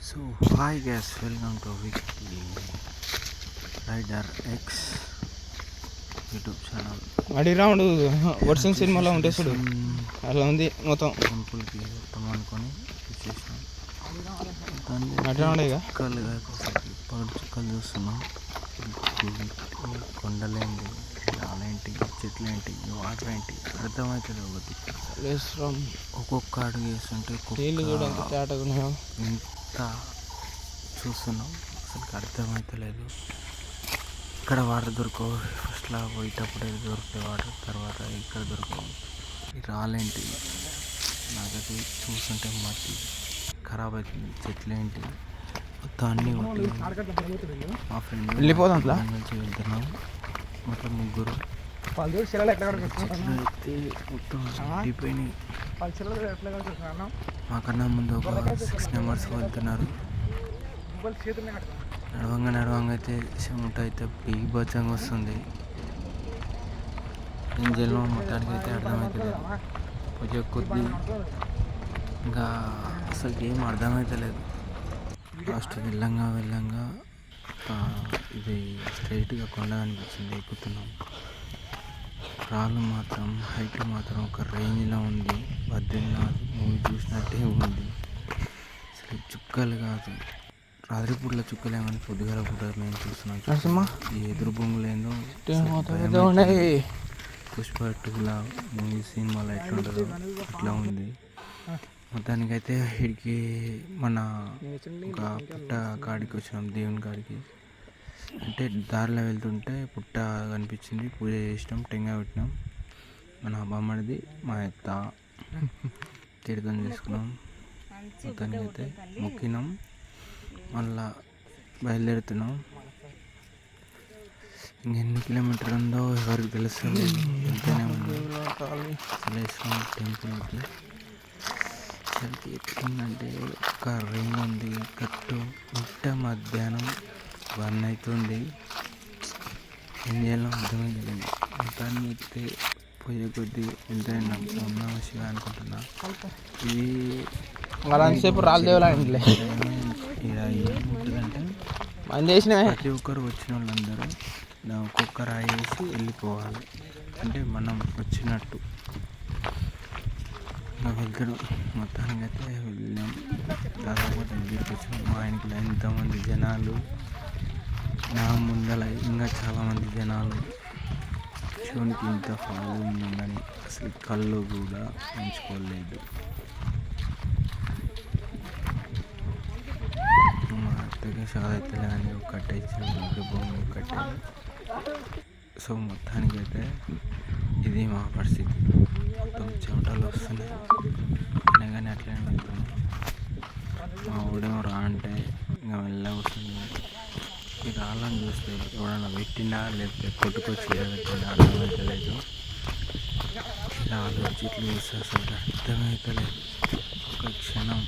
So hi guys, welcome to Weekly Rider X YouTube channel. అడి round version సినిమాలో ఉంటే చూడు అలా ఉంది మొత్తం. టెంపుల్కి వస్తాం అనుకొని వచ్చేసినాం. పగటి చుక్కలు చూస్తున్నాం. కొండలేంటి, రాలేంటి, చెట్లేంటి, వాటర్ ఏంటి అర్థమవుతుంది. ఒక్కొక్క అడుగు వేస్తుంటే ఇంత చూస్తున్నాం, అసలు అర్థమవుతలేదు. ఇక్కడ వాటర్ దొరకవు. ఫస్ట్లా పోయేటప్పుడు దొరికే వాటర్, తర్వాత ఇక్కడ దొరకవు. ఈ రాలేంటి నాకైతే చూస్తుంటే మట్టి ఖరాబ్ అవుతుంది. చెట్లేంటి మొత్తం అన్నీ మా ఫ్రెండ్ నుంచి వెళ్తున్నాం. మొత్తం ముగ్గురు చెట్లు అయితే మొత్తం అయిపోయినాయి. మాకన్నా ముందు ఒక 6 మెంబర్స్ వెళ్తున్నారు. నడవంగా అయితే చెమట అయితే బీభత్సంగా వస్తుంది. ఇంజన్లో మొత్తానికి అయితే అర్థమవుతుంది. కొంచెం కొద్ది ఇంకా అసలు ఏం అర్థమవుతలేదు. లాస్ట్ వెళ్ళంగా ఇది స్ట్రైట్గా కొండ అనిపించింది. ఎక్కుతున్నాం. రాళ్ళు మాత్రం హైట్ మాత్రం ఒక రేంజ్లో ఉంది. బద్రీనాథ్ మూవీ చూసినట్టే ఉంది. అసలు చుక్కలు కాదు, రాత్రిపూట్ల చుక్కలేమని పొద్దుగాల పూట మేము చూస్తున్నాం. ఈ ఎదురు భూములు ఏందో పుష్ప 2 మూవీ సినిమాలో ఎట్లా ఉంటుందో అట్లా ఉంది. మొత్తానికైతే ఇక్కడికి మన ఒక పుట్ట కాడికి వచ్చినాం, దేవుని కాడికి. అంటే దారిలో వెళ్తుంటే పుట్ట కనిపించింది. పూజ చేసినాం, టెంగా పెట్టినాం. మన బామ్మడిది మా అత్త తీర్థం చేసుకున్నాం. మొత్తానికైతే మొక్కినాం. మళ్ళా బయలుదేరుతున్నాం. ఇంకెన్ని కిలోమీటర్లు ఉందో ఎవరికి తెలుస్తుంది. వెళ్తూనే ఉంది. సలేశ్వరం టెంపుల్కి అసలుకి ఎట్లుందంటే ఒక రింగ్ ఉంది. కట్టు మిట్ట మధ్యాహ్నం 1 అవుతుంది. ఏం చేయాలో అర్థమైంది. మొత్తాన్ని ఎక్కితే పోయే కొద్దీ వెళ్తాను ఉన్న శివ అనుకుంటున్నా. ఇది ఏముంటుందంటే ప్రతి ఒక్కరు వచ్చిన వాళ్ళందరూ ఒక్కొక్క రాయి వేసి వెళ్ళిపోవాలి. అంటే మనం వచ్చినట్టు వెళ్తాడు. మొత్తానికి అయితే వెళ్ళాం. దాదాపు దగ్గరికి వచ్చినాం. మా ఇంట్లో ఎంతమంది జనాలు, నా ముందల ఇంకా చాలామంది జనాలు. శివునికి ఇంత ఫాలోయింగ్ ఉందని అసలు కళ్ళు కూడా ఉంచుకోలేదు. మా అత్తకి సాధైతలేదని ఒక కట్టేసి భూమి కట్టాను. సో మొత్తానికి అయితే ఇది మా పరిస్థితి. మొత్తం చెమటలు వస్తున్నాయి. అయినా కానీ అట్లనే వెళ్తున్నాం. మా ఊడేమో రా అంటే ఇంకా వెళ్ళ వస్తుంది. ఈ రాళ్ళని చూస్తే ఎవడన్నా పెట్టినా లేకపోతే కొట్టుకొచ్చి పెట్టినా అర్థమవుతలేదు. రాళ్ళు చెట్లు చూస్తే అసలు అర్థమవుతలేదు. ఒక క్షణం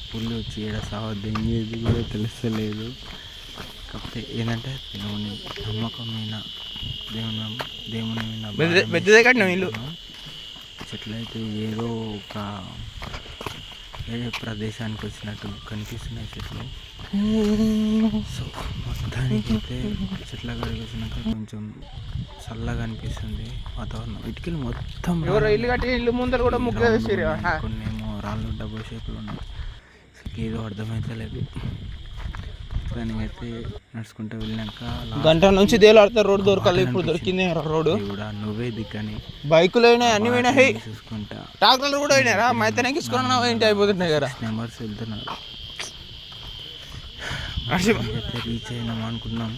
పుల్లు వచ్చి ఏడ సావద్దేది కూడా తెలుస్తలేదు. కాకపోతే ఏంటంటే దేవుని నమ్మకమైన దేవుని మీద చెట్లు అయితే ఏదో ఒక వేరే ప్రదేశానికి వచ్చినట్టు కనిపిస్తున్నాయి చెట్లు. సో మొత్తానికి అయితే చెట్ల కాడికి వచ్చినాక కొంచెం చల్లగా అనిపిస్తుంది వాతావరణం. ఇటుకలు మొత్తం కొన్ని ఏమో రాళ్ళు డబ్బు షేపులు ఉన్నాయి. ఏదో అర్థమైతలేదు. దానికైతే నడుచుకుంటూ వెళ్ళాక గంట నుంచి దేలాడతారు. రోడ్డు దొరకాలి. ఇప్పుడు దొరికింది రోడ్డు కూడా. నువ్వే దిక్కని బైకులు అయినాయి, అన్ని పోయినాయి. చూసుకుంటా ట్రాక్టర్లు కూడా అయినారా. మైతనే తీసుకున్నా ఏంటి అయిపోతున్నాయి కదా. మెంబర్స్ వెళ్తున్నారు. రీచ్ అయినాం అనుకున్నాం.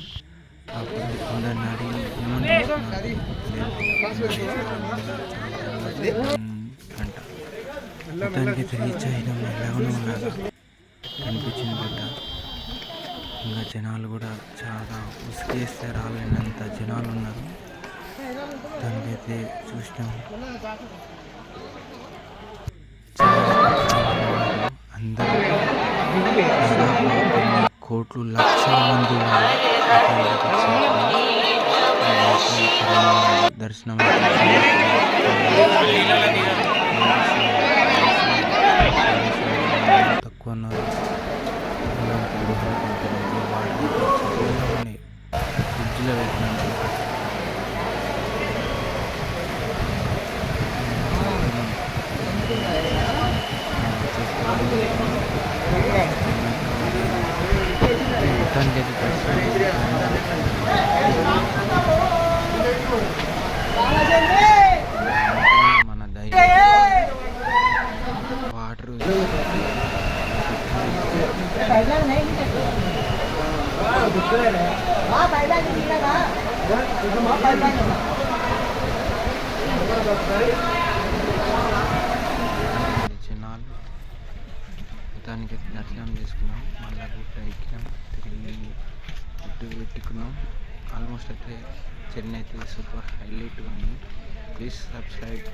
అప్పుడు కొందరిని అడిగి గంట మొత్తానికి రీచ్ అయినాం. ఎలాగో ఉన్నాగా కనిపించింది గడ్డ. ఇంకా జనాలు కూడా చాలా ఉసికేస్తే రాలేనంత జనాలు ఉన్నారు. దానికైతే చూసినాం. అందరూ కోట్లు లక్షల మంది దర్శనం తక్కువ ఉన్నారు. ఫ్రిడ్జ్లో పెట్టినాం. మొత్తానికైతే మన ధైర్యం వాటర్ చిన్నాలు మొత్తానికి దర్శనం చేసుకున్నాం. మళ్ళీ గుట్ట ఎక్కినాం, తిరిగి గుట్టు పెట్టుకున్నాం. ఆల్మోస్ట్ అయితే చెన్నై అయితే సూపర్ హైలైట్గా ఉంది. Please subscribe.